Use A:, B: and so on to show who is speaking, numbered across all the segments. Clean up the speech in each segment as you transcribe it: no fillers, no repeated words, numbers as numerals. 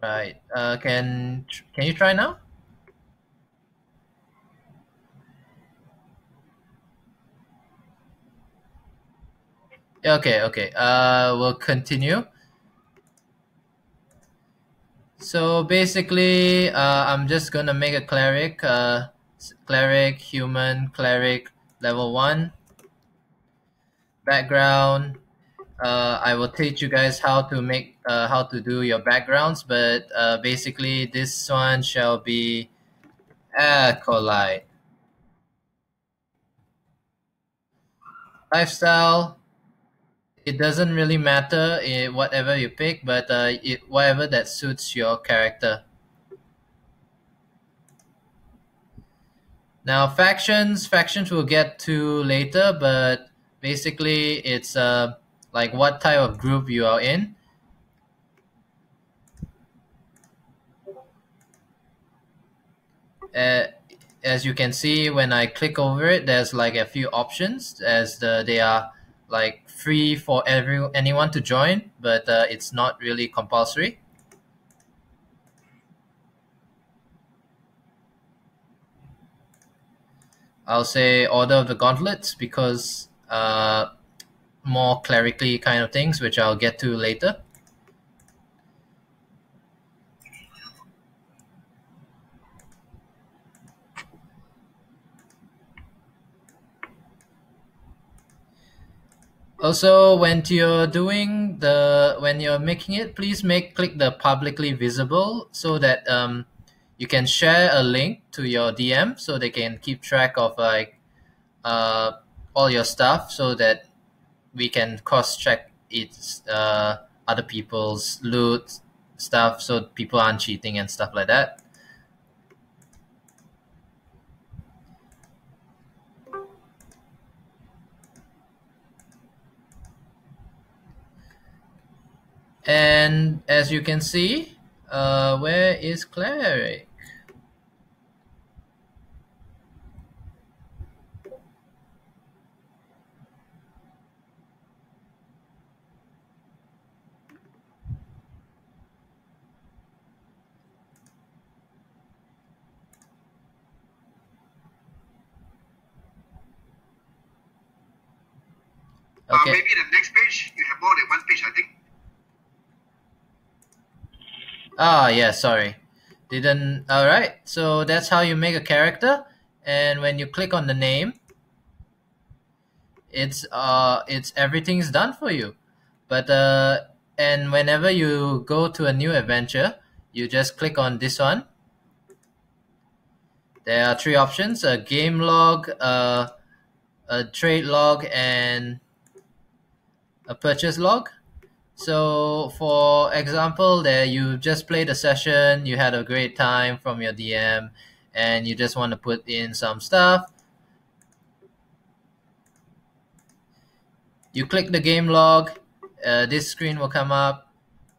A: Right. Can you try now? Yeah, okay, okay. We'll continue. So basically, I'm just gonna make a cleric, cleric, human, cleric, level 1, background. I will teach you guys how to do your backgrounds, but basically this one shall be acolyte. Lifestyle. It doesn't really matter whatever you pick, but whatever that suits your character. Now factions we'll get to later, but basically it's like what type of group you are in. Uh, as you can see, when I click over it, there's like a few options as they are like free for anyone to join, but it's not really compulsory. I'll say Order of the Gauntlets because more clerically kind of things, which I'll get to later. Also, when you're making it, please click the publicly visible so that you can share a link to your DM so they can keep track of like uh, all your stuff so that we can cross check other people's loot stuff so people aren't cheating and stuff like that. And as you can see, where is Cleric? Okay.
B: Maybe the next page, you have more than one page, I think.
A: Ah, yeah, sorry. Didn't. All right. So that's how you make a character. And when you click on the name, it's everything's done for you. But and whenever you go to a new adventure, you just click on this one. There are three options: a game log, a trade log, and a purchase log. So, for example, there you just played a session, you had a great time from your DM, and you just want to put in some stuff. You click the game log, this screen will come up,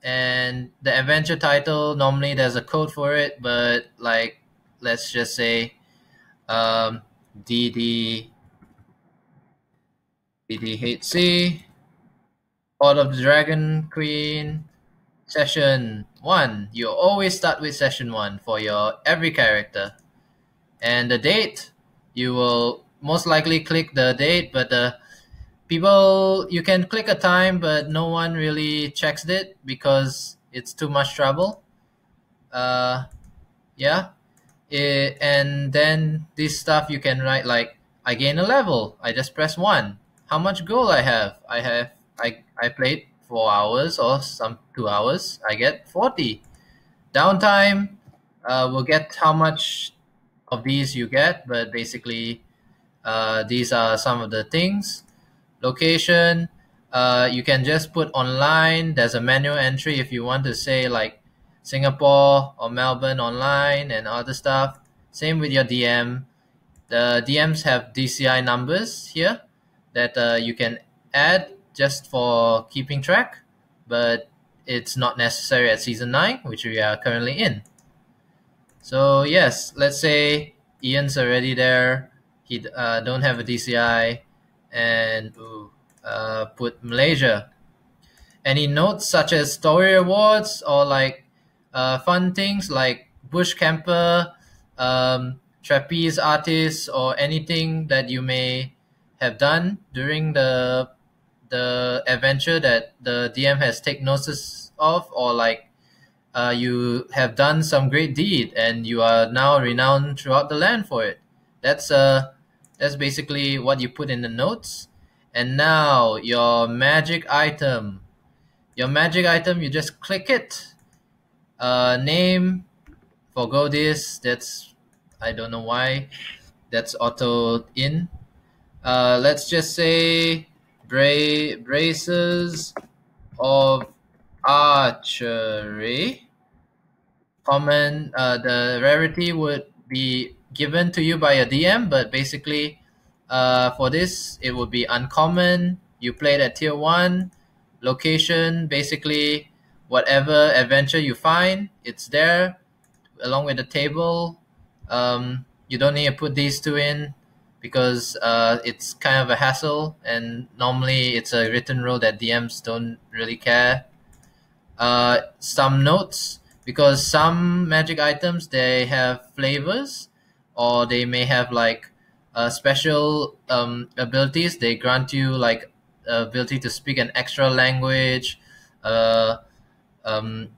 A: and the adventure title, normally there's a code for it, but like, let's just say DD, DDHC, Order of the Dragon Queen, Session 1. You always start with Session 1 for your every character. And the date, you will most likely click the date, but you can click a time, but no one really checks it because it's too much trouble. Yeah. And then this stuff you can write like, I gain a level. I just press 1. How much gold I have? I played 4 hours or some 2 hours. I get 40. Downtime, we'll get how much of these you get, but basically these are some of the things. Location, you can just put online. There's a manual entry if you want to say like Singapore or Melbourne online and other stuff. Same with your DM. The DMs have DCI numbers here that you can add just for keeping track, but it's not necessary at season 9, which we are currently in. So yes, let's say Ian's already there. He don't have a DCI, and put Malaysia. Any notes such as story awards or like fun things like bush camper, trapeze artist, or anything that you may have done during the adventure that the DM has taken notice of, or like you have done some great deed and you are now renowned throughout the land for it. That's that's basically what you put in the notes. And now your magic item. Your magic item, you just click it. Name, forgo this. That's I don't know why. That's auto in. Let's just say braces of archery. Common, the rarity would be given to you by a DM, but basically, for this, it would be uncommon. You played at tier 1. Location, basically, whatever adventure you find, it's there along with the table. You don't need to put these two in because it's kind of a hassle, and normally it's a written rule that DMs don't really care. Some notes, because some magic items they have flavors, or they may have like special abilities. They grant you like ability to speak an extra language, uh,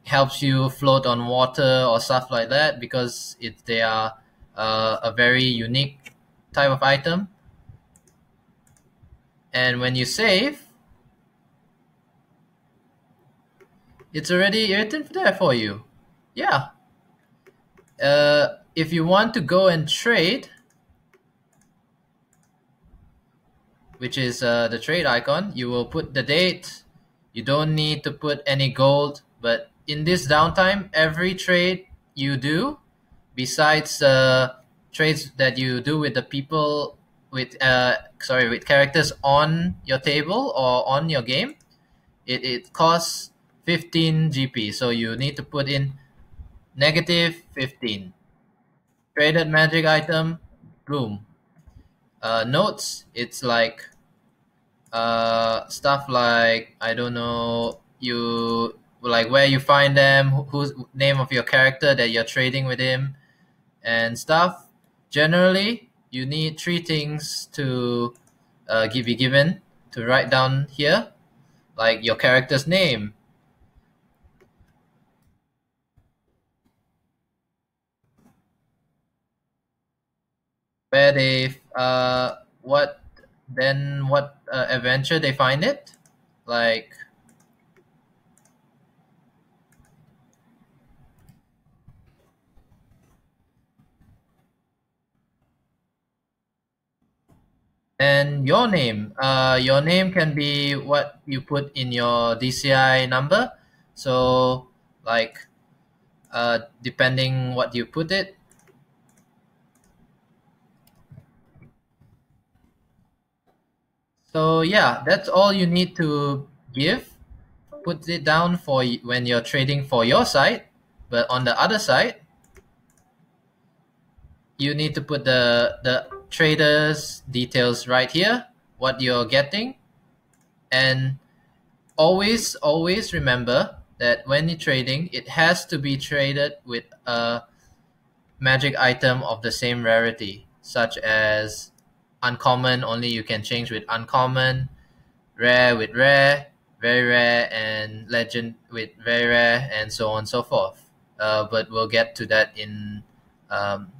A: helps you float on water or stuff like that, because they are a very unique type of item. And when you save, it's already written there for you. Yeah. If you want to go and trade, which is the trade icon, you will put the date. You don't need to put any gold, but in this downtime, every trade you do, besides trades that you do with the people with with characters on your table or on your game, it costs 15 GP. So you need to put in negative 15. Traded magic item, boom. Notes, it's like stuff like I don't know, you like where you find them, who's name of your character that you're trading with him, and stuff. Generally, you need three things to be given to write down here, like your character's name, where they what then what adventure they find it, like. And your name. Your name can be what you put in your DCI number. So, like, depending what you put it. So yeah, that's all you need to give. Put it down for when you're trading for your side. But on the other side, you need to put the trader's details right here. What you're getting, and always remember that when you're trading, it has to be traded with a magic item of the same rarity, such as uncommon, only you can change with uncommon, rare with rare, very rare, and legend with very rare, and so on and so forth. But we'll get to that in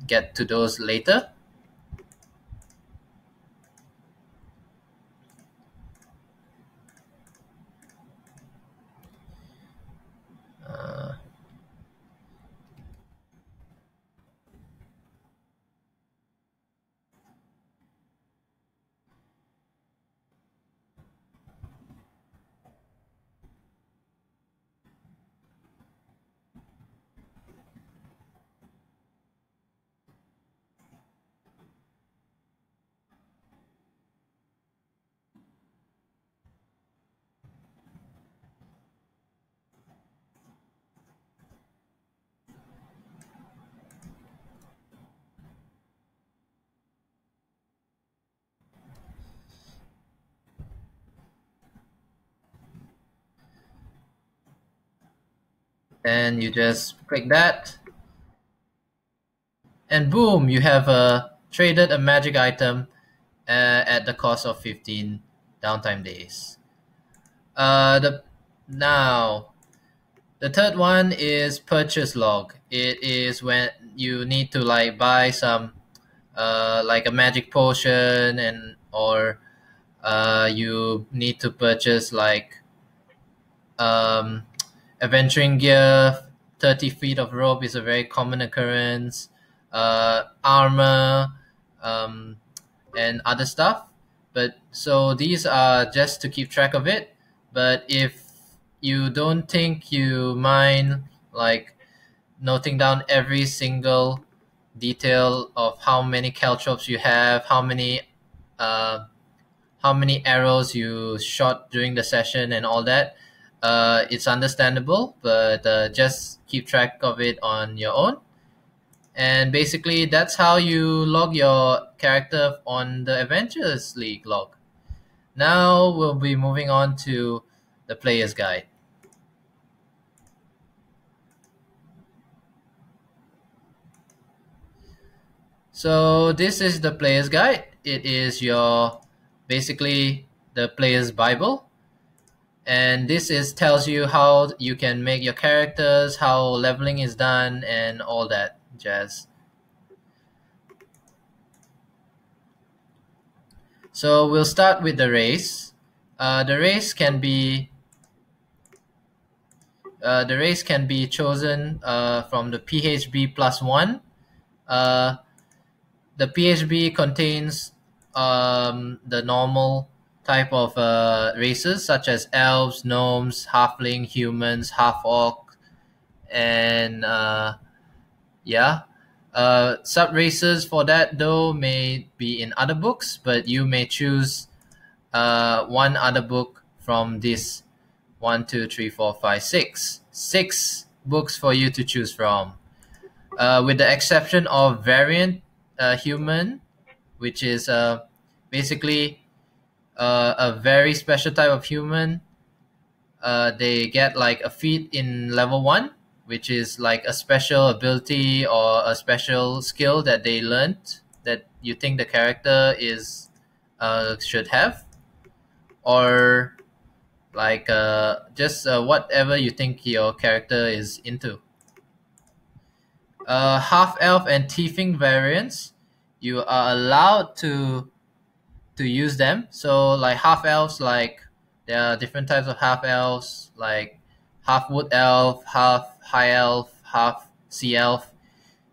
A: get to those later. Uh, and you just click that, and boom, you have traded a magic item at the cost of 15 downtime days. The now the third one is purchase log. It is when you need to like buy some like a magic potion, and or you need to purchase like um, adventuring gear. 30 feet of rope is a very common occurrence. Armor, um, and other stuff. But so these are just to keep track of it. But if you don't think you mind like noting down every single detail of how many caltrops you have, uh, how many arrows you shot during the session, and all that, it's understandable. But just keep track of it on your own. And basically, that's how you log your character on the Adventures League log. Now we'll be moving on to the player's guide. So this is the player's guide. It is your basically the player's Bible. And this is tells you how you can make your characters, how leveling is done, and all that jazz. So we'll start with the race. The race can be chosen from the PHB plus one. Uh, the PHB contains the normal type of races such as elves, gnomes, halfling, humans, half orc, and yeah. Sub races for that though may be in other books, but you may choose one other book from this one, two, three, four, five, six books for you to choose from. With the exception of variant human, which is basically a very special type of human. They get like a feat in level one, which is like a special ability or a special skill that they learned that you think the character is should have, or like just whatever you think your character is into. Half elf and tiefling variants, you are allowed to use them. So like half elves, like there are different types of half elves, like half wood elf, half high elf, half sea elf.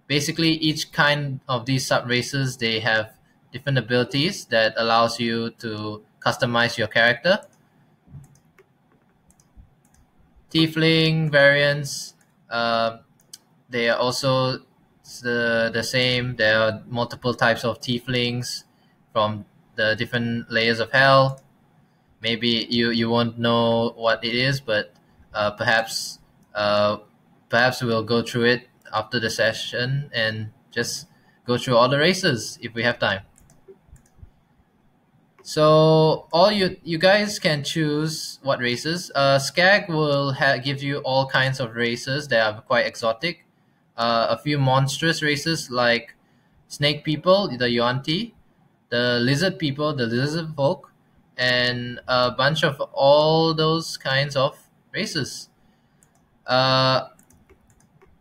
A: Basically, each kind of these sub races, they have different abilities that allows you to customize your character. Tiefling variants, uh, they are also the same. There are multiple types of tieflings from the different layers of hell. Maybe you won't know what it is, but perhaps uh, perhaps we'll go through it after the session and just go through all the races if we have time. So all you guys can choose what races. Skag will give you all kinds of races that are quite exotic. A few monstrous races like snake people, the Yuan-ti, the lizard people, the lizard folk, and a bunch of all those kinds of races. Uh,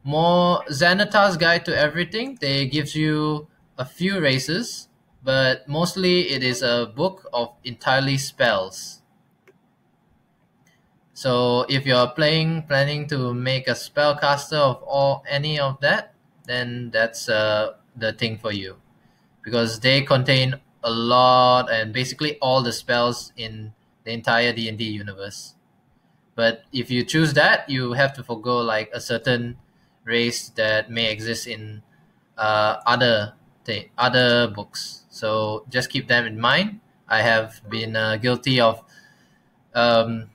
A: More Xanatar's Guide to Everything. They gives you a few races, but mostly it is a book of entirely spells. So if you're planning to make a spellcaster of all any of that, then that's the thing for you, because they contain a lot and basically all the spells in the entire D&D universe. But if you choose that, you have to forgo like a certain race that may exist in other books. So just keep them in mind. I have been guilty um,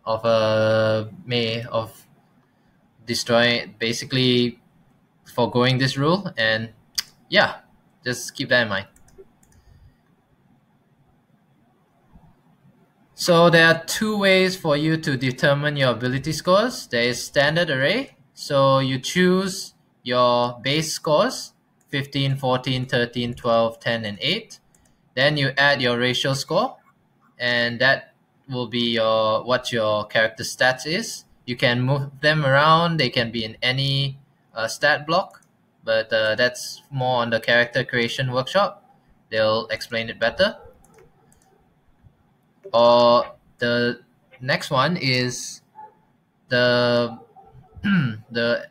A: of destroying, basically foregoing this rule, and yeah, just keep that in mind. So there are two ways for you to determine your ability scores. There is standard array. So you choose your base scores 15, 14, 13, 12, 10, and 8. Then you add your racial score, and that will be what your character stats is. You can move them around. They can be in any stat block, but that's more on the character creation workshop. They'll explain it better. Or the next one is the the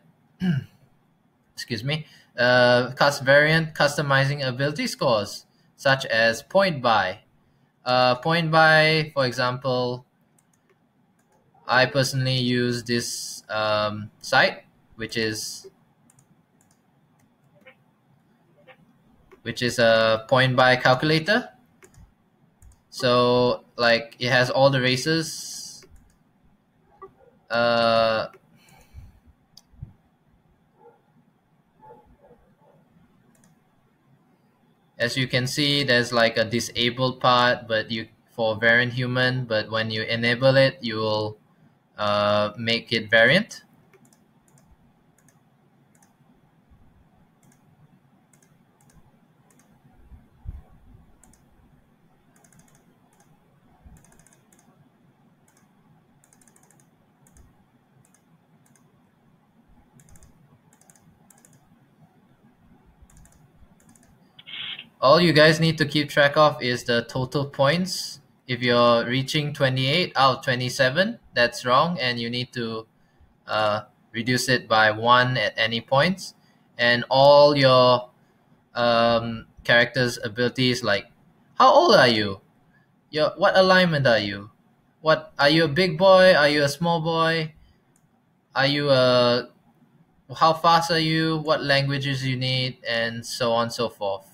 A: excuse me cast variant customizing ability scores such as point buy. Point buy, for example, I personally use this site, which is a point buy calculator. So like it has all the races. Uh, as you can see, there's like a disabled part, but you for variant human. But when you enable it, you will make it variant. All you guys need to keep track of is the total points. If you're reaching 28 out of 27, that's wrong, and you need to reduce it by 1 at any points. And all your characters' abilities, like how old are you? What alignment are you? What are you, a big boy? Are you a small boy? Are you a How fast are you? What languages you need, and so on and so forth.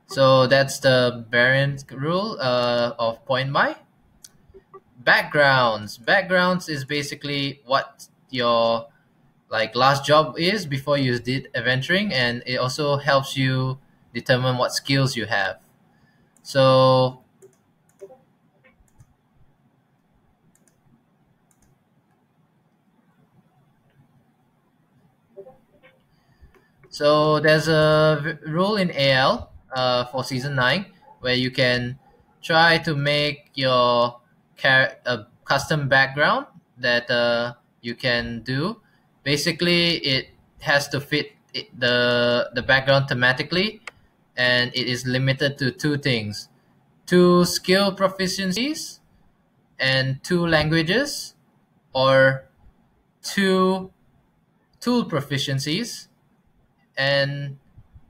A: So that's the variant rule of point buy. Backgrounds is basically what your like last job is before you did adventuring, and it also helps you determine what skills you have. So there's a rule in AL for season 9 where you can try to make your a custom background that you can do. Basically, it has to fit the background thematically, and it is limited to two things: two skill proficiencies and two languages, or two tool proficiencies and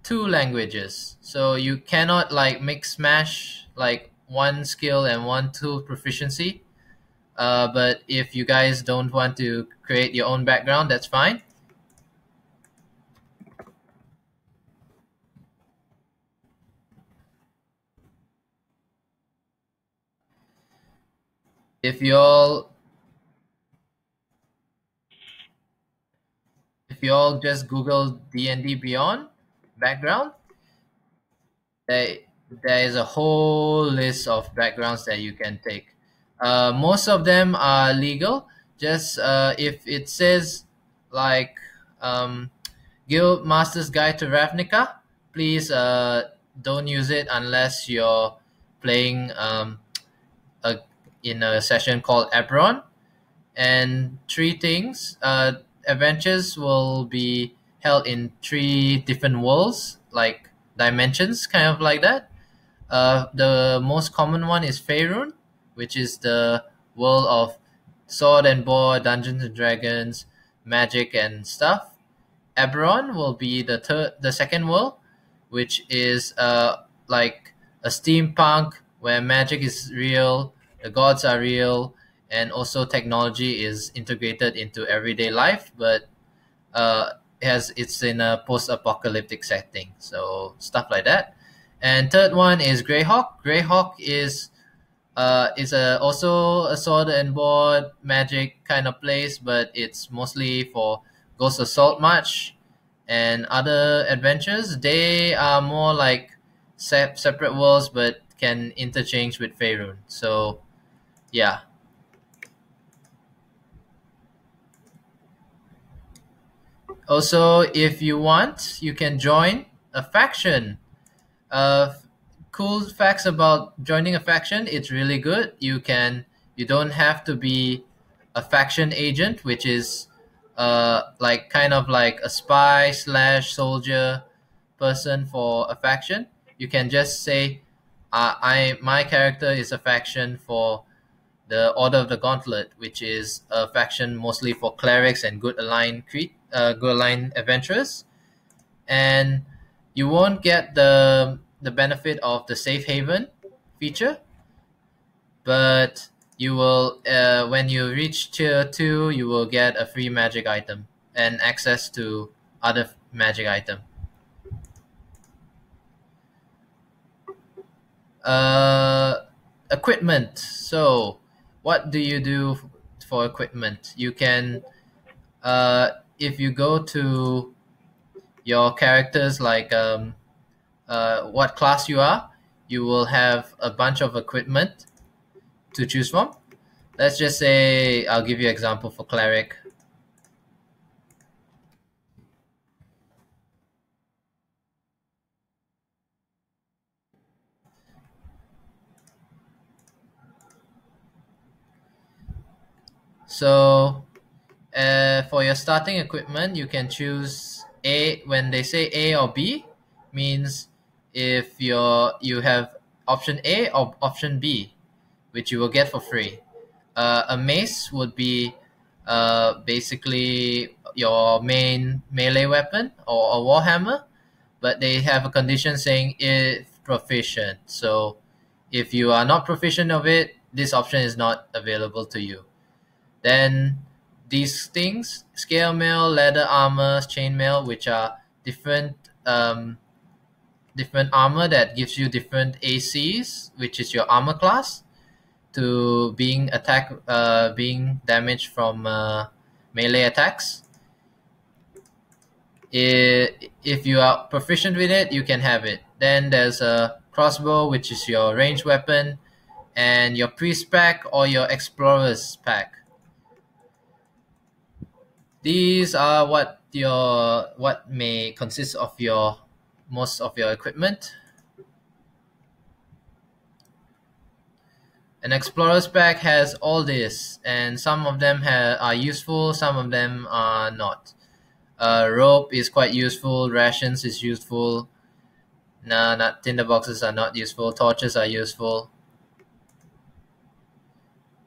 A: two languages. So you cannot like mix smash like one skill and one tool proficiency. But if you guys don't want to create your own background, that's fine. If you all just Google D&D Beyond background, there, there is a whole list of backgrounds that you can take. Most of them are legal. Just if it says like Guild Master's Guide to Ravnica, please don't use it unless you're playing a, in a session called Eberron. And three things: adventures will be held in three different worlds, like dimensions, kind of like that. The most common one is Faerun, which is the world of sword and board, Dungeons and Dragons, magic and stuff. Eberron will be the second world, which is like a steampunk where magic is real, the gods are real, and also technology is integrated into everyday life, but it's in a post-apocalyptic setting, so stuff like that. And third one is Greyhawk. Greyhawk is also a sword and board magic kind of place, but it's mostly for Ghost Assault March and other adventures. They are more like separate worlds, but can interchange with Faerun. So yeah. Also, if you want, you can join a faction. Uh, cool facts about joining a faction: it's really good. You don't have to be a faction agent, which is like kind of like a spy slash soldier person for a faction. You can just say, I my character is a faction for the Order of the Gauntlet, which is a faction mostly for clerics and good aligned adventurers, and you won't get the benefit of the safe haven feature, but you will when you reach tier 2 you will get a free magic item and access to other magic item. uh, Equipment. So what do you do for equipment? You can if you go to your characters, like what class you are, you will have a bunch of equipment to choose from. Let's just say, I'll give you an example for cleric. So for your starting equipment, you can choose A. When they say A or B, means if you have option A or option B, which you will get for free. A mace would be basically your main melee weapon, or a warhammer, but they have a condition saying if proficient. So if you are not proficient of it, this option is not available to you. Then these things: scale mail, leather armor, chainmail, which are different different armor that gives you different ACs, which is your armor class, to being damaged from melee attacks. If you are proficient with it, you can have it. Then there's a crossbow, which is your ranged weapon, and your priest pack or your explorer's pack. These are what may consist of your most of your equipment. An explorer's pack has all this, and some of them are useful, some of them are not. Rope is quite useful. Rations is useful. Nah, not tinderboxes are not useful. Torches are useful.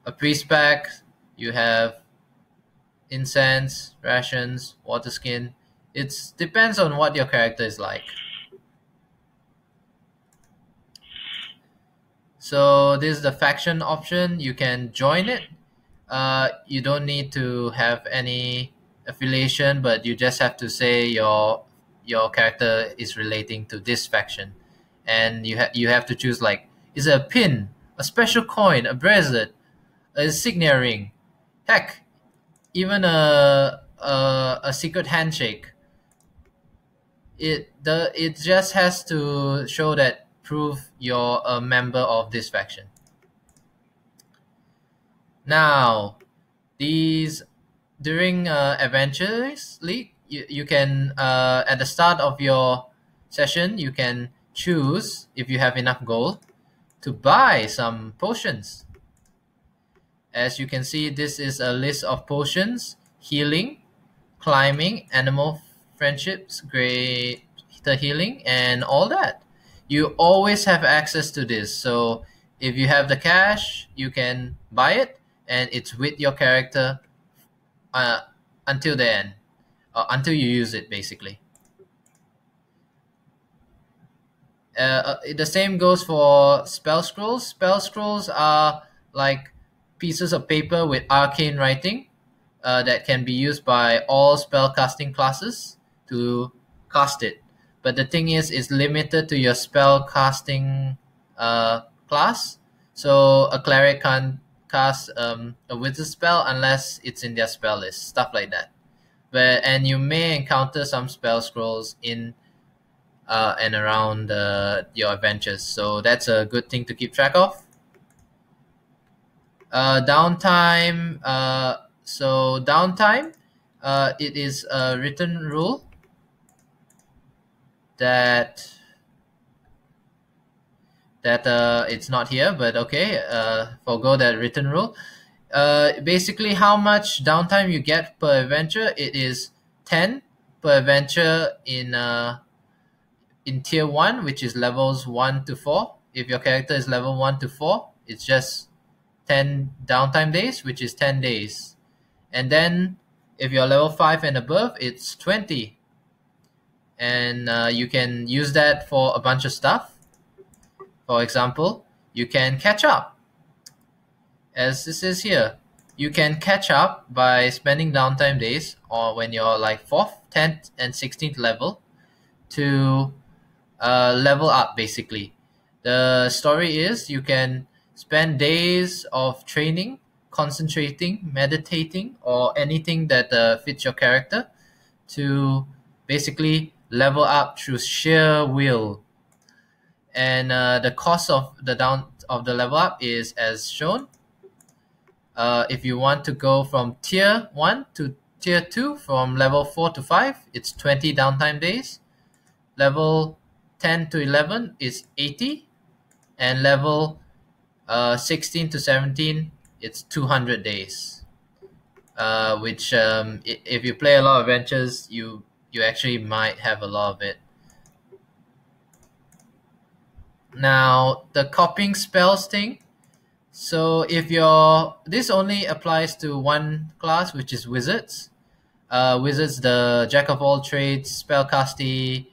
A: A priest pack, you have incense, rations, water skin. It depends on what your character is like. So this is the faction option. You can join it. You don't need to have any affiliation, but you just have to say your character is relating to this faction, and you have to choose, like, is it a pin, a special coin, a bracelet, a insignia ring, heck, even a secret handshake. It just has to show that prove you're a member of this faction. Now, these during Adventures League, you can at the start of your session you can choose, if you have enough gold, to buy some potions. As you can see, this is a list of potions: healing, climbing, animal friendships, greater healing, and all that. You always have access to this. So if you have the cash, you can buy it, and it's with your character uh, until the end, until you use it, basically. The same goes for spell scrolls. Spell scrolls are like pieces of paper with arcane writing that can be used by all spellcasting classes to cast it. But the thing is, it's limited to your spellcasting class. So a cleric can't cast a wizard spell unless it's in their spell list, stuff like that. And you may encounter some spell scrolls in and around your adventures. So that's a good thing to keep track of. Downtime. Downtime. It is a written rule that it's not here, but okay. Forgo that written rule. Basically, how much downtime you get per adventure? It is 10 per adventure in tier 1, which is levels 1 to 4. If your character is level 1 to 4, it's just 10 downtime days, which is 10 days. And then if you're level 5 and above, it's 20. And you can use that for a bunch of stuff. For example, you can catch up. As this is here, you can catch up by spending downtime days, or when you're like 4th, 10th, and 16th level, to level up basically. The story is you can spend days of training, concentrating, meditating, or anything that fits your character to basically level up through sheer will. And the cost of the level up is as shown. If you want to go from tier 1 to tier 2, from level 4 to 5, it's 20 downtime days. Level 10 to 11 is 80, and level 16 to 17, it's 200 days. Which if you play a lot of adventures, you actually might have a lot of it. Now, the copying spells thing. So if this only applies to one class, which is wizards. Wizards, the jack of all trades, spellcasty,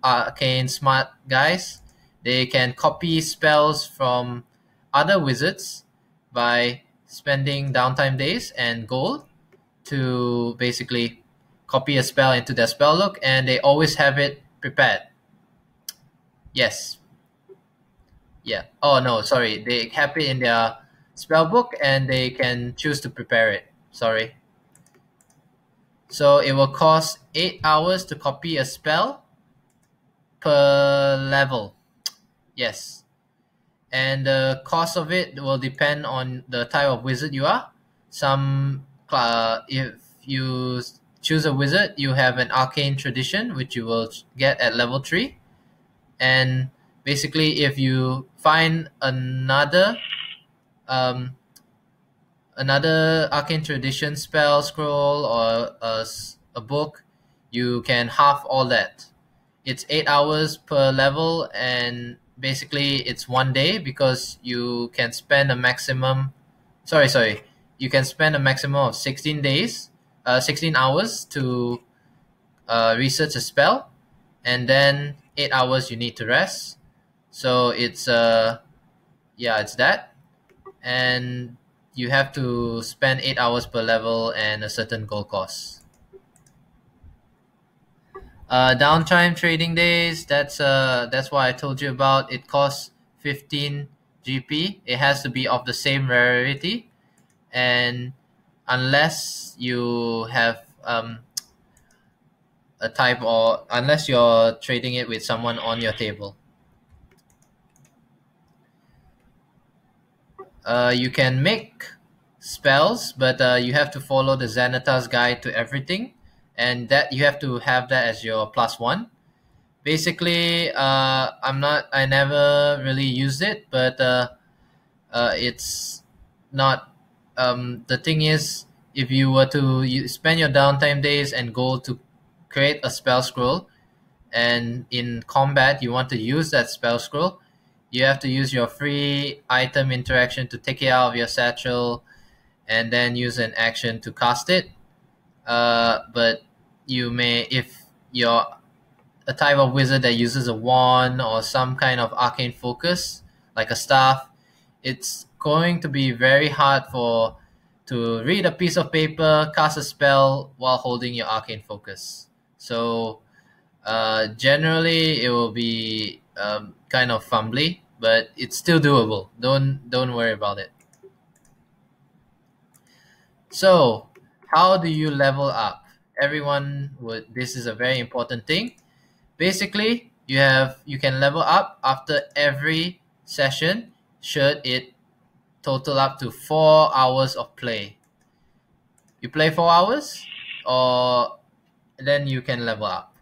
A: arcane smart guys. They can copy spells from other wizards by spending downtime days and gold to basically copy a spell into their spell book, and they always have it prepared. Yes. Yeah. Oh no, sorry. They have it in their spell book and they can choose to prepare it. Sorry. So it will cost 8 hours to copy a spell per level. Yes. And the cost of it will depend on the type of wizard you are. If you choose a wizard, you have an arcane tradition, which you will get at level 3. And basically, if you find another arcane tradition spell scroll or a book, you can half all that. It's 8 hours per level, and basically it's 1 day because you can spend a maximum. Sorry. You can spend a maximum of 16 hours to research a spell, and then 8 hours you need to rest. So it's it's that, and you have to spend 8 hours per level and a certain gold cost. Downtime trading days. That's what I told you about. It costs 15 GP. It has to be of the same rarity, and unless you have a type, or unless you're trading it with someone on your table. You can make spells, but you have to follow the Xanatar's guide to everything, and that you have to have that as your +1. Basically, I never really used it, but it's not. The thing is, if you were to spend your downtime days and gold to create a spell scroll, and in combat you want to use that spell scroll, you have to use your free item interaction to take it out of your satchel and then use an action to cast it. But you may, if you're a type of wizard that uses a wand or some kind of arcane focus, like a staff, it's going to be very hard to read a piece of paper, cast a spell while holding your arcane focus. So generally, it will be kind of fumbly, but it's still doable. Don't worry about it. So, how do you level up? everyone would. This is a very important thing. Basically, you can level up after every session should it total up to 4 hours of play. You play 4 hours, or then you can level up.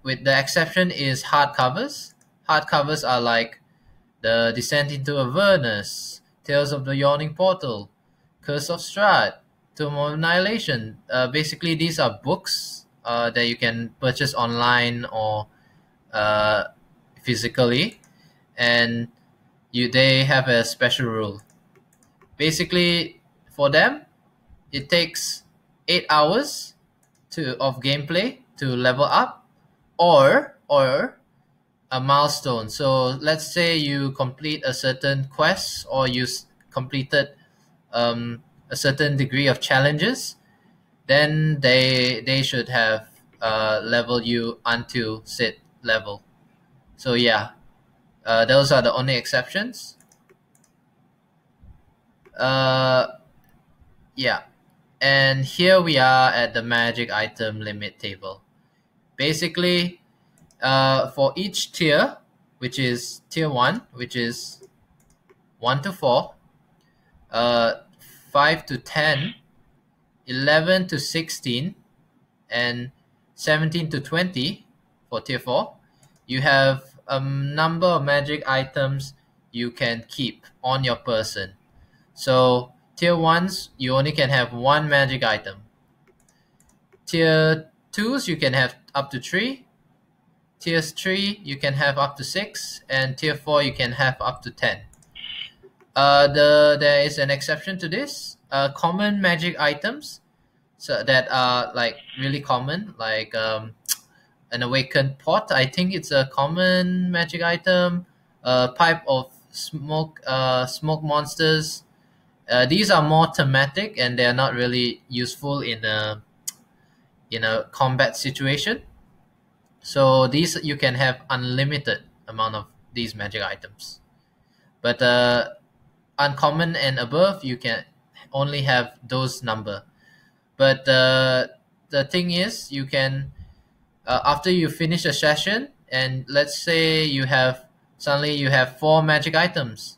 A: With the exception is hardcovers. Hardcovers are like The Descent into Avernus, Tales of the Yawning Portal, Curse of Strahd, Tomb of Annihilation. Basically, these are books that you can purchase online or uh, physically, and they have a special rule. Basically, for them, it takes 8 hours of gameplay to level up, or a milestone. So let's say you complete a certain quest, or completed a certain degree of challenges, then they should have leveled you until said level. So yeah, those are the only exceptions. Uh, yeah, and here we are at the magic item limit table. Basically, for each tier, which is tier 1, which is 1 to 4, uh, 5 to 10, 11 to 16, and 17 to 20 for tier 4, you have a number of magic items you can keep on your person. So tier 1s, you only can have one magic item. Tier 2s, you can have up to 3. Tier 3, you can have up to 6, and Tier 4, you can have up to 10. There is an exception to this. Common magic items, so that are like really common, like an awakened pot. I think it's a common magic item. Pipe of smoke, smoke monsters. These are more thematic, and they are not really useful in a combat situation. So these, you can have unlimited amount of these magic items, but uncommon and above, you can only have those number. But the thing is, you can after you finish a session, and let's say suddenly you have 4 magic items,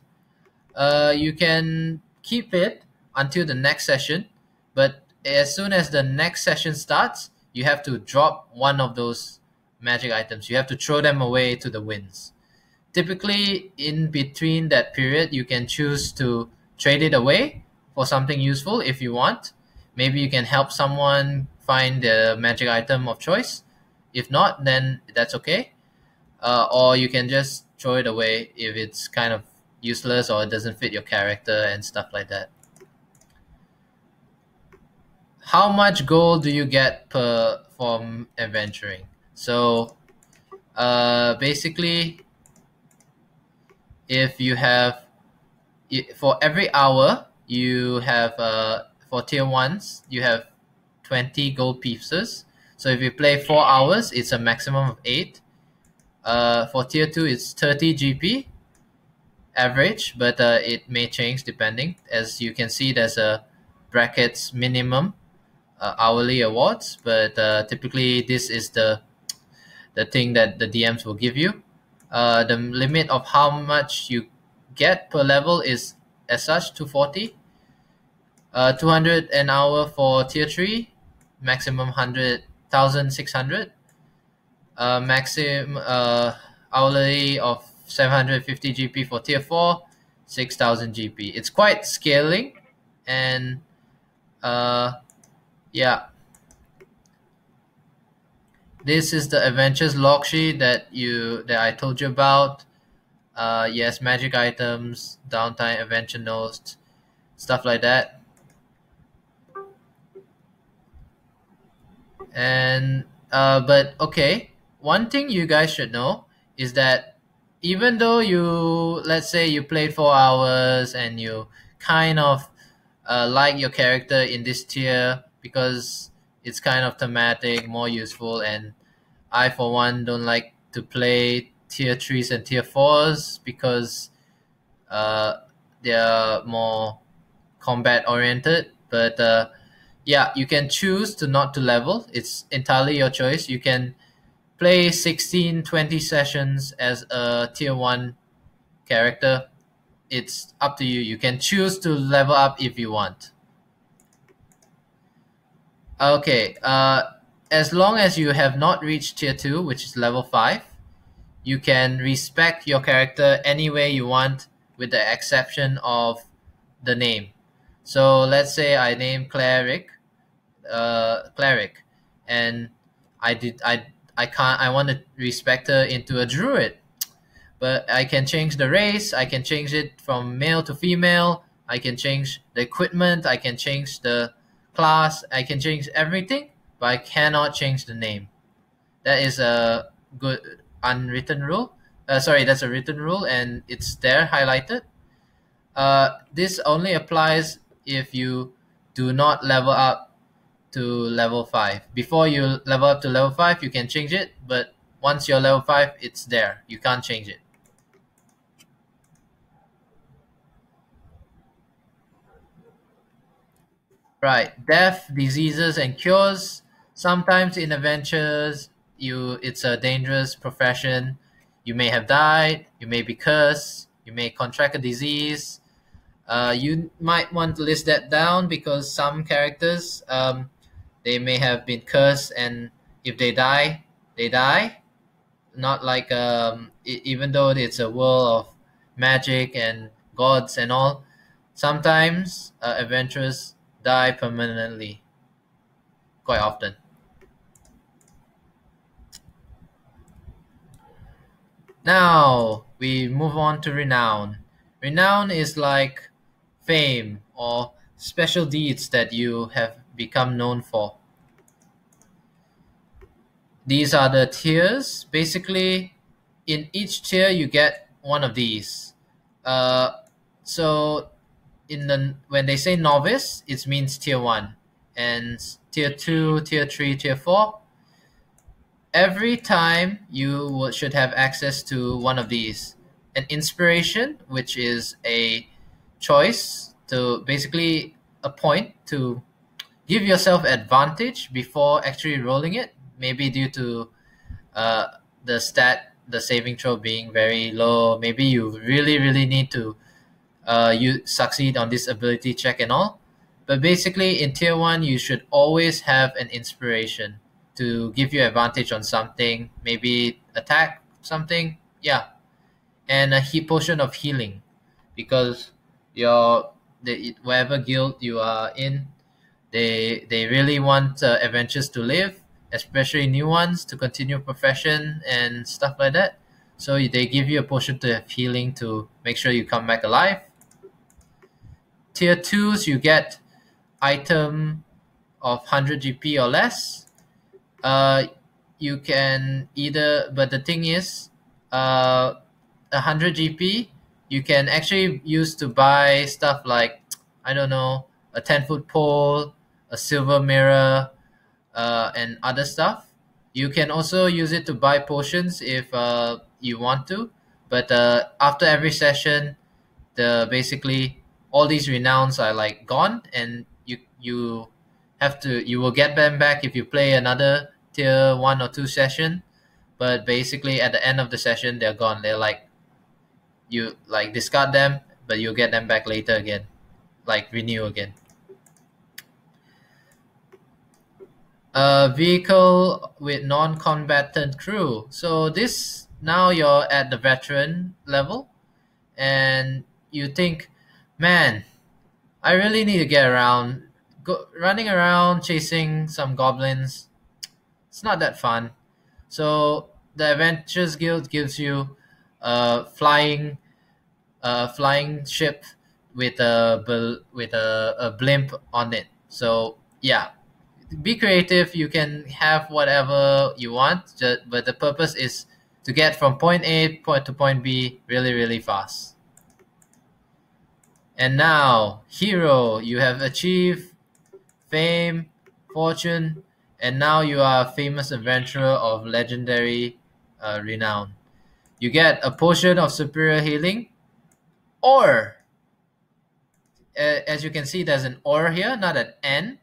A: you can keep it until the next session, but as soon as the next session starts, you have to drop one of those magic items. You have to throw them away to the winds. Typically, in between that period, you can choose to trade it away for something useful if you want. Maybe you can help someone find the magic item of choice. If not, then that's okay. Or you can just throw it away if it's kind of useless or it doesn't fit your character and stuff like that. How much gold do you get from adventuring? So basically, if you have, for every hour you have, for tier 1s, you have 20 gold pieces. So if you play 4 hours, it's a maximum of 8. For tier 2, it's 30 GP average, but it may change depending. As you can see, there's a brackets minimum hourly awards, but typically this is the thing that the DMs will give you. The limit of how much you get per level is as such 240. 200 an hour for tier 3, maximum 100,600. Maximum hourly of 750 GP for tier 4, 6,000 GP. It's quite scaling, and yeah. This is the adventures log sheet that I told you about. Yes, magic items, downtime, adventure notes, stuff like that. And but okay, one thing you guys should know is that even though let's say you played 4 hours and you kind of like your character in this tier because it's kind of thematic, more useful, and I for one don't like to play tier 3s and tier 4s because uh, they are more combat oriented. But Yeah, you can choose to not to level. It's entirely your choice. You can play 16, 20 sessions as a tier 1 character. It's up to you. You can choose to level up if you want. Okay, as long as you have not reached tier 2, which is level 5, you can respec your character any way you want with the exception of the name. So let's say I name cleric, and I can't I want to respect her into a druid, but I can change the race. I can change it from male to female. I can change the equipment. I can change the class. I can change everything, but I cannot change the name. That is a good unwritten rule. Sorry, that's a written rule, and it's there highlighted. This only applies if you do not level up to level 5. Before you level up to level 5, you can change it, but once you're level 5, it's there. You can't change it. Right. Death, diseases, and cures. Sometimes in adventures, it's a dangerous profession. You may have died. You may be cursed. You may contract a disease. You might want to list that down because some characters, they may have been cursed, and if they die, they die. Not like even though it's a world of magic and gods and all, sometimes adventurers die permanently, quite often. Now we move on to renown. Renown is like fame or special deeds that you have become known for. These are the tiers. Basically, in each tier you get one of these. Uh, so in the when they say novice, it means tier 1, and tier 2, tier 3, tier 4. Every time you should have access to one of these. An inspiration, which is a choice to basically a point to give yourself advantage before actually rolling it, maybe due to uh, the saving throw being very low. Maybe you really need to you succeed on this ability check and all. But basically, in tier 1, you should always have an inspiration to give you advantage on something, maybe attack something. Yeah, and a potion of healing, because whatever guild you are in, they really want adventures to live, especially new ones to continue profession and stuff like that. So they give you a potion to have healing to make sure you come back alive. Tier 2s, you get item of 100 GP or less. Uh, you can either, but the thing is, 100 GP you can actually use to buy stuff like, I don't know, a 10-foot pole, a silver mirror, and other stuff. You can also use it to buy potions if you want to, but after every session, the basically all these renowns are like gone, and you will get them back if you play another tier 1 or 2 session. But basically at the end of the session they're gone. They're like, you like discard them, but you'll get them back later again, like renew again. A vehicle with non-combatant crew. So this, now you're at the veteran level, and you think, man, I really need to get around. Running around chasing some goblins, it's not that fun. So the Adventures Guild gives you a flying ship with a blimp on it. So yeah, be creative. You can have whatever you want, but the purpose is to get from point A to point B really fast. And now, hero, you have achieved fame, fortune, and now you are a famous adventurer of legendary renown. You get a potion of superior healing, or as you can see, there's an or here, not an N.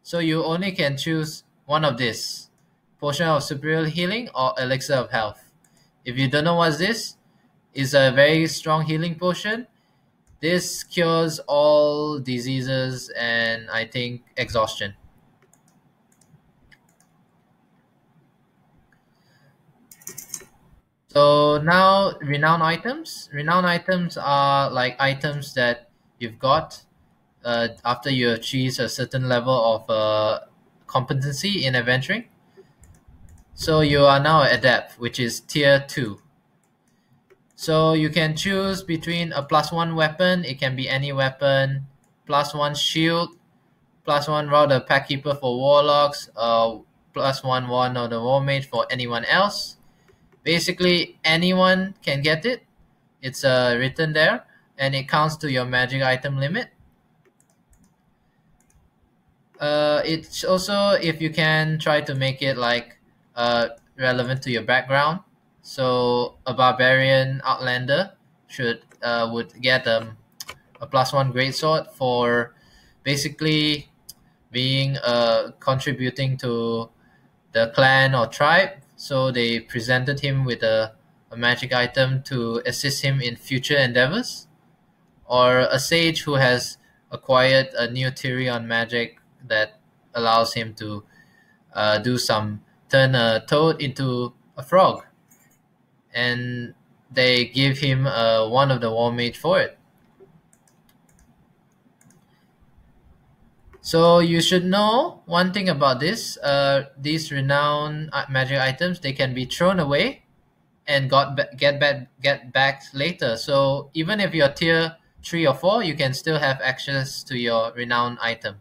A: So you only can choose one of this: potion of superior healing or elixir of health. If you don't know what's this, it's a very strong healing potion. This cures all diseases and I think exhaustion. So now renown items. Renown items are like items that you've got after you achieve a certain level of competency in adventuring. So you are now adept, which is tier 2. So you can choose between a +1 weapon, it can be any weapon, +1 shield, +1 rod of packkeeper for warlocks, +1 wand of the war mage for anyone else. Basically, anyone can get it. It's written there, and it counts to your magic item limit. It's also if you can try to make it like relevant to your background. So a barbarian outlander should would get a +1 greatsword for basically being contributing to the clan or tribe. So they presented him with a magic item to assist him in future endeavors, or a sage who has acquired a new theory on magic that allows him to do some turn a toad into a frog, and they give him one of the war mage for it. So you should know one thing about this. These renowned magic items, they can be thrown away and get back later. So even if you're tier 3 or 4, you can still have access to your renowned item.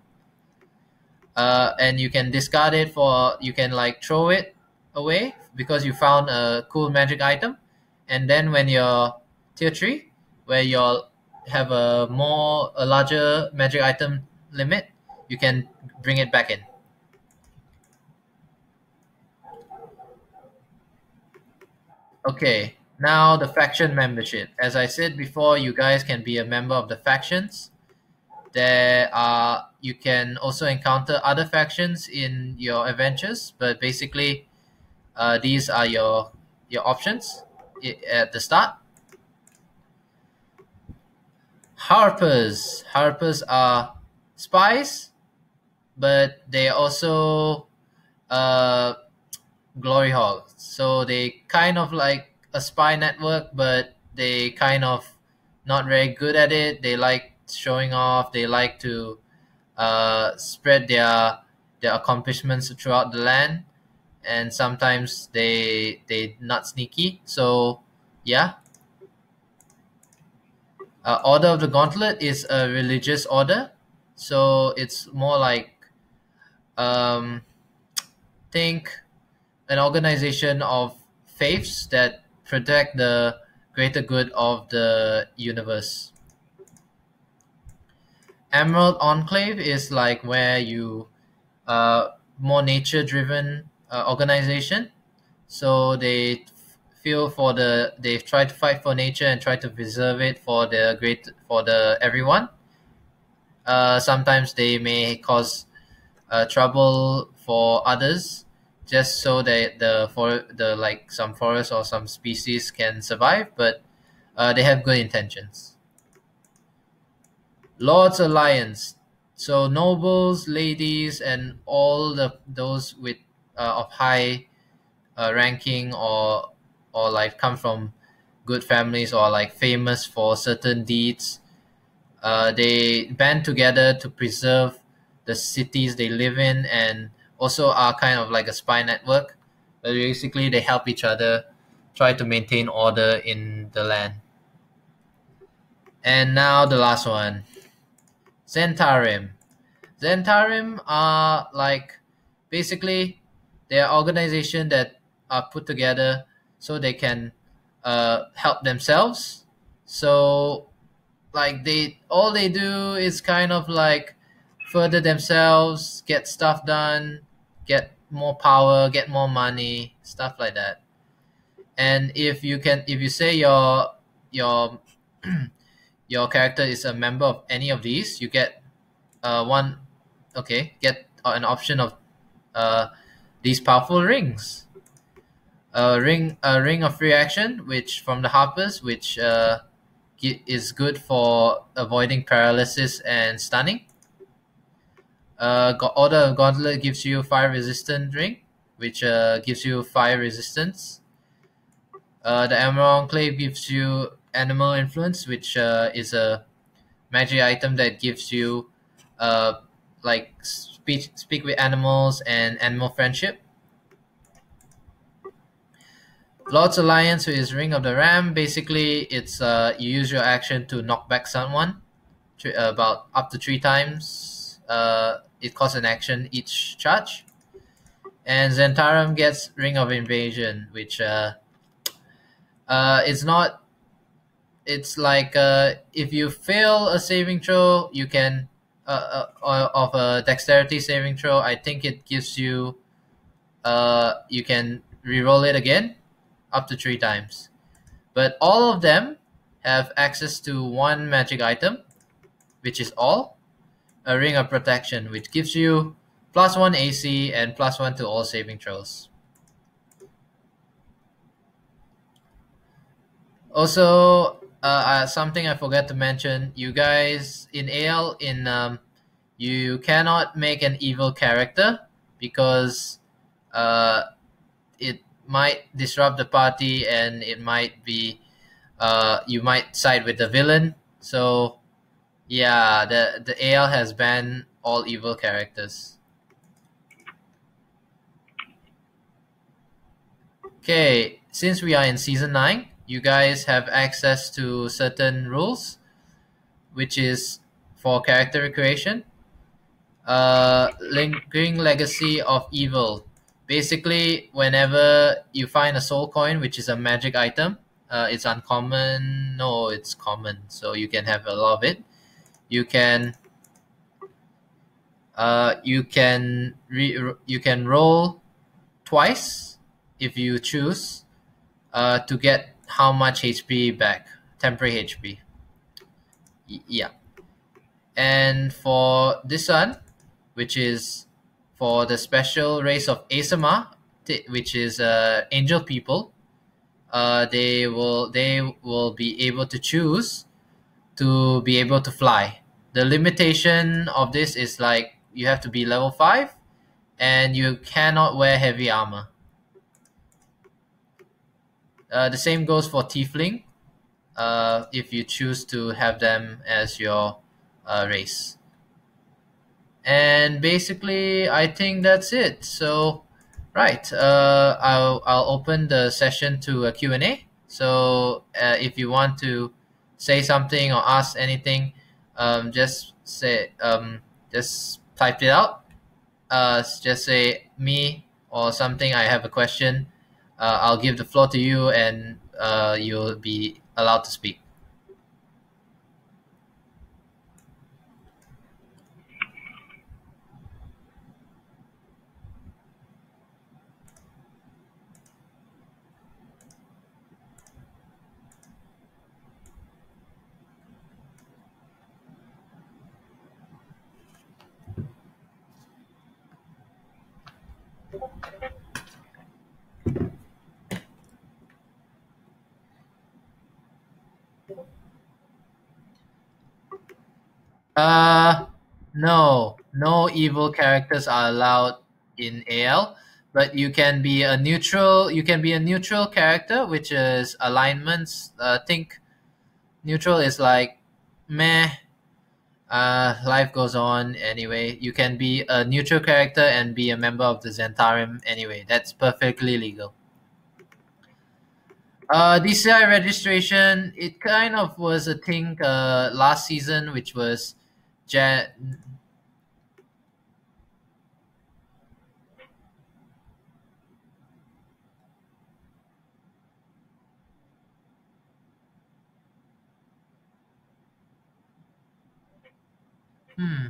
A: And you can discard it for you can like throw it away because you found a cool magic item, and then when you're tier 3, where you'll have a larger magic item limit, you can bring it back in. Okay, now the faction membership. As I said before, you guys can be a member of the factions. There are you can also encounter other factions in your adventures, but basically, these are your options at the start. Harpers. Harpers are spies, but they also uh, glory hogs. So they kind of like a spy network, but they kind of not very good at it. They like showing off. They like to spread their accomplishments throughout the land, and sometimes they not sneaky. So yeah, Order of the Gauntlet is a religious order, so it's more like um, think an organization of faiths that protect the greater good of the universe. Emerald Enclave is like where you more nature driven organization. So they try to fight for nature and try to preserve it for the everyone. Sometimes they may cause trouble for others, just so that the like some forest or some species can survive, but they have good intentions. Lord's Alliance. So nobles, ladies, and all those with of high ranking, or like come from good families or like famous for certain deeds. They band together to preserve the cities they live in, and also are kind of like a spy network. But basically, they help each other try to maintain order in the land. And now the last one, Zentarim. Zentarim are like basically they are organization that are put together so they can help themselves. So like they all they do is kind of like further themselves, get stuff done, get more power, get more money, stuff like that. And if you say your your character is a member of any of these, you get one. Okay, get an option of uh, these powerful rings. A ring of reaction, which from the Harpers, which is good for avoiding paralysis and stunning. Order of Gauntlet gives you fire resistant ring, which gives you fire resistance. The Emerald Enclave gives you animal influence, which is a magic item that gives you uh, like speak with animals and animal friendship. Lord's Alliance is Ring of the Ram. Basically, it's you use your action to knock back someone about up to 3 times. It costs an action each charge. And Zentarum gets Ring of Invasion, which it's not. It's like if you fail a saving throw, you can of a dexterity saving throw. I think it gives you you can reroll it again up to 3 times. But all of them have access to one magic item, which is all a Ring of Protection, which gives you +1 AC and +1 to all saving throws. Also, something I forgot to mention: you guys in AL you cannot make an evil character because uh, it might disrupt the party and it might be you might side with the villain. So yeah, the AL has banned all evil characters. Okay, since we are in season 9, you guys have access to certain rules, which is for character creation. Lingering Legacy of Evil. Basically, whenever you find a soul coin, which is a magic item, it's uncommon. No, it's common, so you can have a lot of it. You can roll twice if you choose to get how much HP back, temporary HP. Yeah, and for this one, which is for the special race of Asama, which is angel people, they will be able to choose to be able to fly. The limitation of this is like you have to be level 5 and you cannot wear heavy armor. The same goes for Tiefling if you choose to have them as your race. And basically, I think that's it. So, right, I'll open the session to a Q&A. So if you want to say something or ask anything, just type it out. Just say me or something. I have a question. I'll give the floor to you, and you'll be allowed to speak. Uh, no evil characters are allowed in AL, but you can be a neutral. You can be a neutral character, which is alignments. Think neutral is like meh. Life goes on anyway. You can be a neutral character and be a member of the Zentarum anyway. That's perfectly legal. DCI registration, it kind of was a thing last season, which was Jan. Hmm.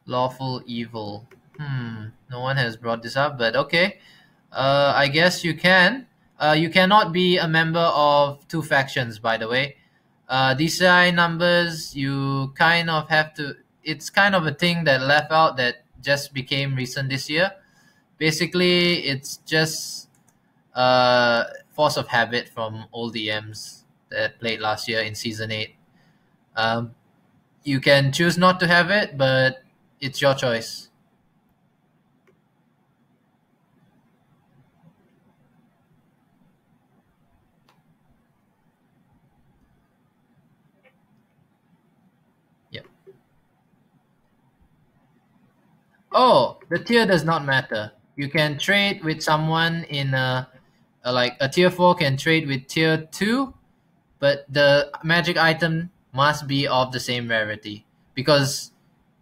A: Lawful evil. No one has brought this up, but okay. I guess you can. You cannot be a member of two factions, by the way. DCI numbers, you kind of have to. It's kind of a thing that left out that just became recent this year. Basically, it's just force of habit from old DMs that played last year in season 8. Um, you can choose not to have it, but it's your choice. Yep. Oh, the tier does not matter. You can trade with someone in like a tier 4 can trade with tier 2, but the magic item must be of the same rarity. Because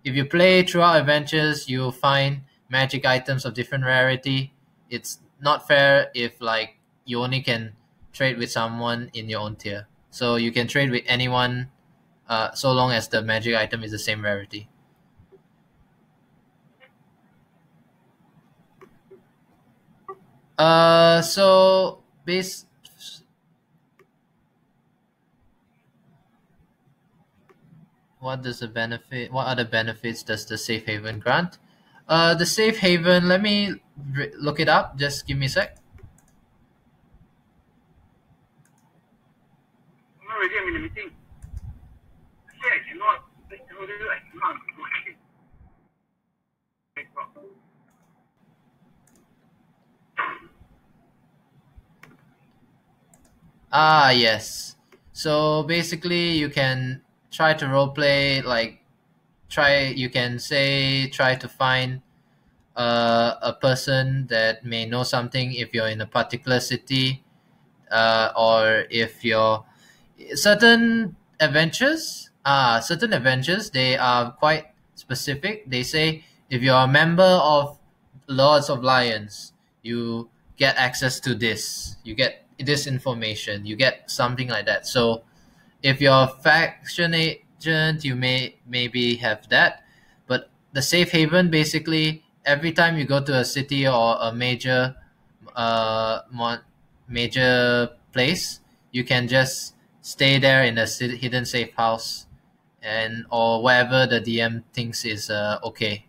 A: if you play throughout adventures, you'll find magic items of different rarity. It's not fair if like you only can trade with someone in your own tier. So you can trade with anyone so long as the magic item is the same rarity. So base what does the benefit? What other benefits does the safe haven grant? The safe haven. Let me look it up. Just give me a sec.
B: I'm already I'm in a meeting. Actually, I cannot. I cannot.
A: Ah, yes. So basically, you can try to roleplay. Like, try. You can say try to find a person that may know something if you're in a particular city, or if you're certain adventures they are quite specific. They say if you're a member of Lords of Lions, you get access to this, you get this information, you get something like that. So if you're a faction agent, you may maybe have that. But the safe haven, basically every time you go to a city or a major major place, you can just stay there in a hidden safe house, and or wherever the DM thinks is okay.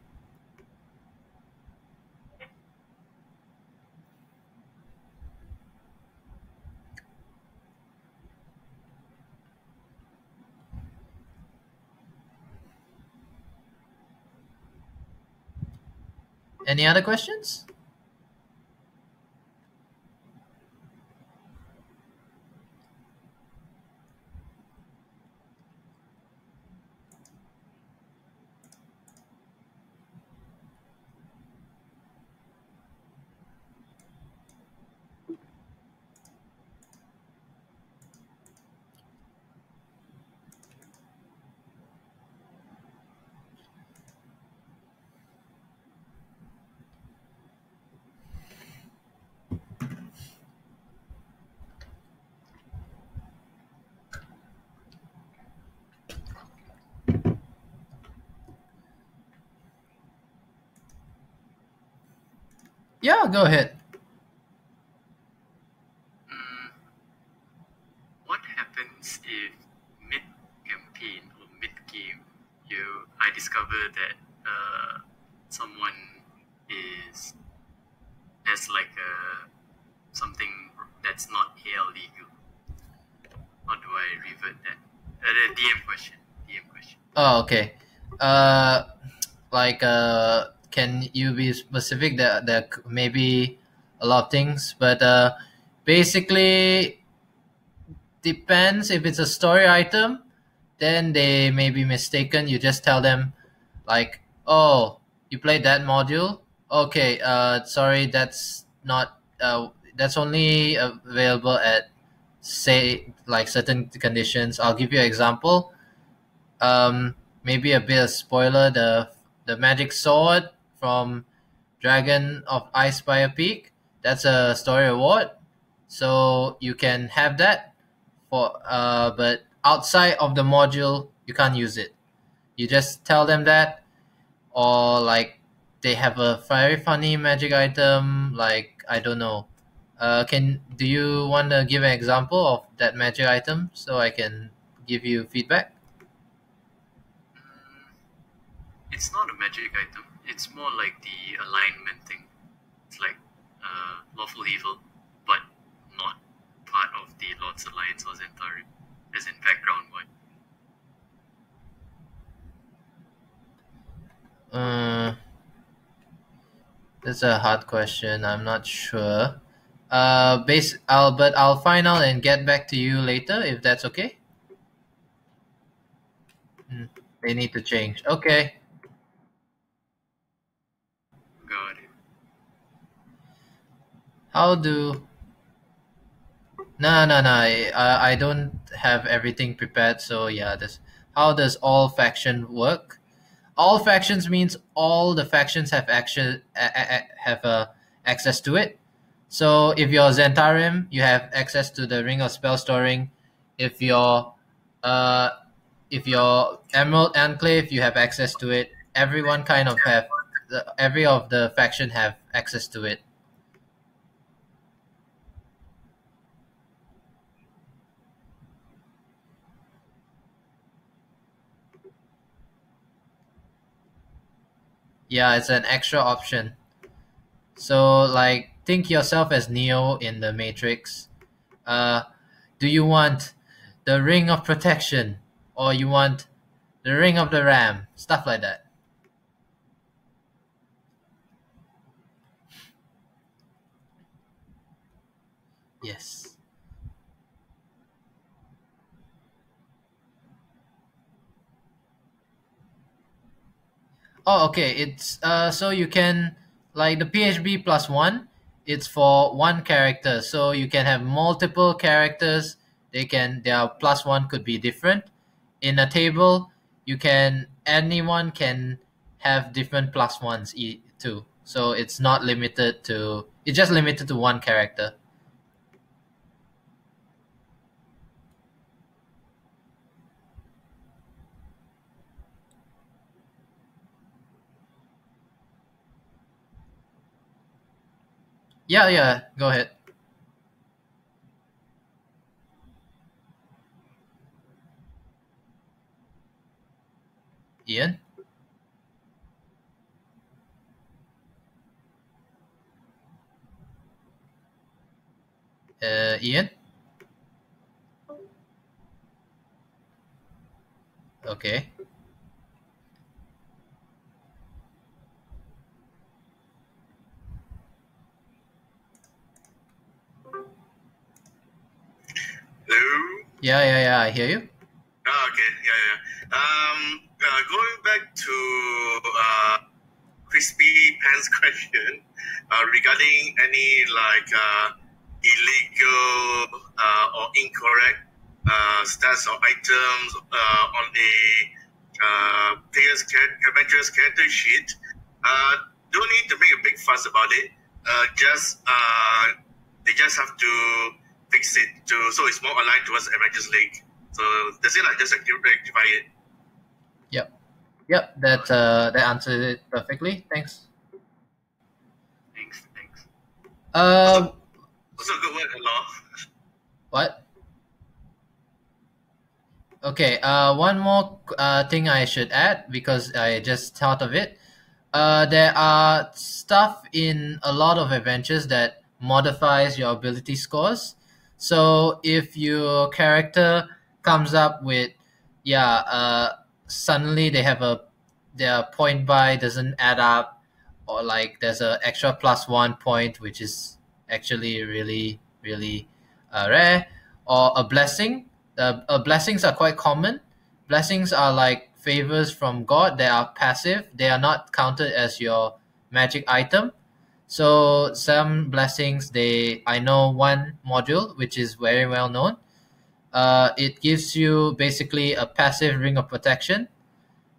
A: Any other questions? Yeah, go ahead.
C: Mm, what happens if mid campaign or mid game I discover that someone is has like something that's not AL legal? How do I revert that? The DM question. DM question.
A: Oh, okay. Like can you be specific? There may be a lot of things, but basically depends. If it's a story item, then they may be mistaken. You just tell them like, oh, you played that module. Okay, sorry, that's not that's only available at, say, like certain conditions. I'll give you an example. Maybe a bit of spoiler. The magic sword from Dragon of Icefire Peak, that's a story award, so you can have that for but outside of the module you can't use it. You just tell them that. Or like they have a very funny magic item, like I don't know. Can do you want to give an example of that magic item so I can give you feedback?
C: It's not a magic item. It's more like the alignment thing. It's like lawful evil, but not part of the Lord's Alliance or Zentari, as in background one.
A: That's a hard question. I'm not sure. But I'll find out and get back to you later if that's okay. They need to change. Okay.
C: Got it.
A: How do? No. I don't have everything prepared. So yeah, this. How does all faction work? All factions means all the factions have access to it. So if you're Zentarim, you have access to the Ring of Spell Storing. If you're uh, if you're Emerald Enclave, you have access to it. Everyone kind of have every of the faction have access to it. Yeah, it's an extra option. So like think yourself as Neo in the Matrix. Uh, do you want the Ring of Protection or you want the Ring of the Ram? Stuff like that. Yes. Oh, okay. It's so you can like the PHB plus one. It's for one character, so you can have multiple characters. Their plus one could be different. In a table, anyone can have different plus ones too. So it's not limited to. It's just limited to one character. Yeah. Go ahead, Ian. Ian. Okay.
B: Hello?
A: Yeah. I hear you.
B: Okay, yeah. Going back to Crispy Pants question regarding any illegal or incorrect stats or items on the adventurer's character sheet. Don't need to make a big fuss about it. They just have to fix it so it's more aligned towards Avengers League. So does it just rectify it?
A: Yep. That answers it perfectly. Thanks.
C: Thanks.
B: Also good work, Law.
A: What? Okay. One more thing I should add because I just thought of it. There are stuff in a lot of adventures that modifies your ability scores. So if your character comes up with, suddenly their point buy doesn't add up, or like there's a extra plus 1 point, which is actually really rare, or a blessing. Blessings are quite common. Blessings are like favors from God. They are passive. They are not counted as your magic item. So some blessings, I know one module which is very well known. It gives you basically a passive ring of protection,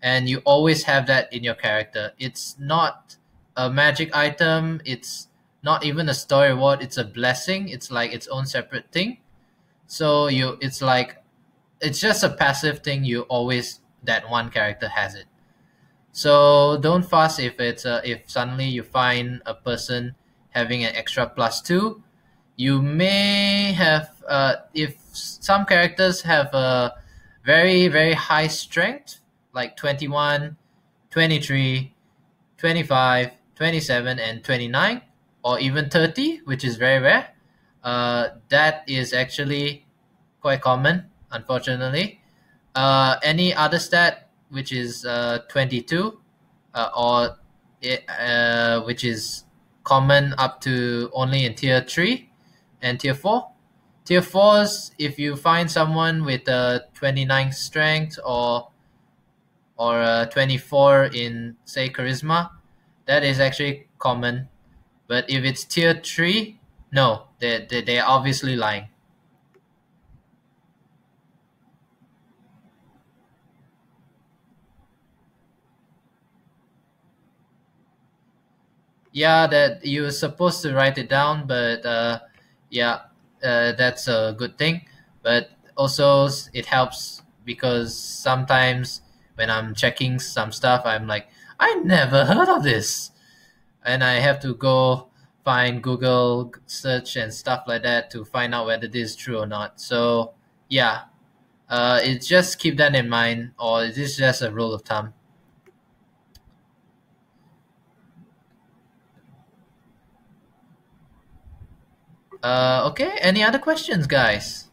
A: and you always have that in your character. It's not a magic item. It's not even a story reward. It's a blessing. It's like its own separate thing. So it's just a passive thing. You always that one character has it. So don't fuss if suddenly you find a person having an extra plus two. You may have if some characters have a very, very high strength, like 21, 23, 25, 27, and 29, or even 30, which is very rare. That is actually quite common, unfortunately. Any other stat which is 22, or which is common up to only in tier 3 and tier 4. Tier 4s, if you find someone with a 29 strength or a 24 in, say, charisma, that is actually common. But if it's tier 3, no, they're obviously lying. Yeah, that you're supposed to write it down, but yeah, that's a good thing. But also, it helps because sometimes when I'm checking some stuff, I'm like, I never heard of this, and I have to go find Google search and stuff like that to find out whether this is true or not. So yeah, it's just keep that in mind, or it is just a rule of thumb. Okay, any other questions, guys?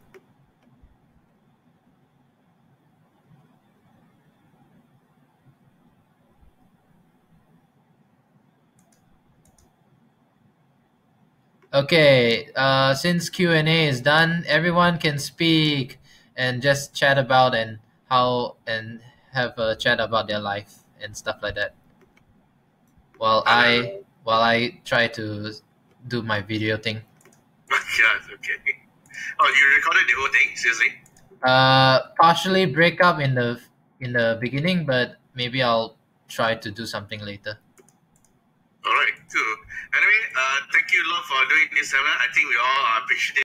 A: Okay, since Q&A is done, everyone can speak and just chat about and how and have a chat about their life and stuff like that. While
B: Uh,
A: I try to do my video thing.
B: yeah, okay. Oh, you recorded the whole thing? Seriously?
A: Partially break up in the beginning, but maybe I'll try to do something later.
B: All right, cool. Anyway, thank you a lot for doing this seminar. I think we all appreciate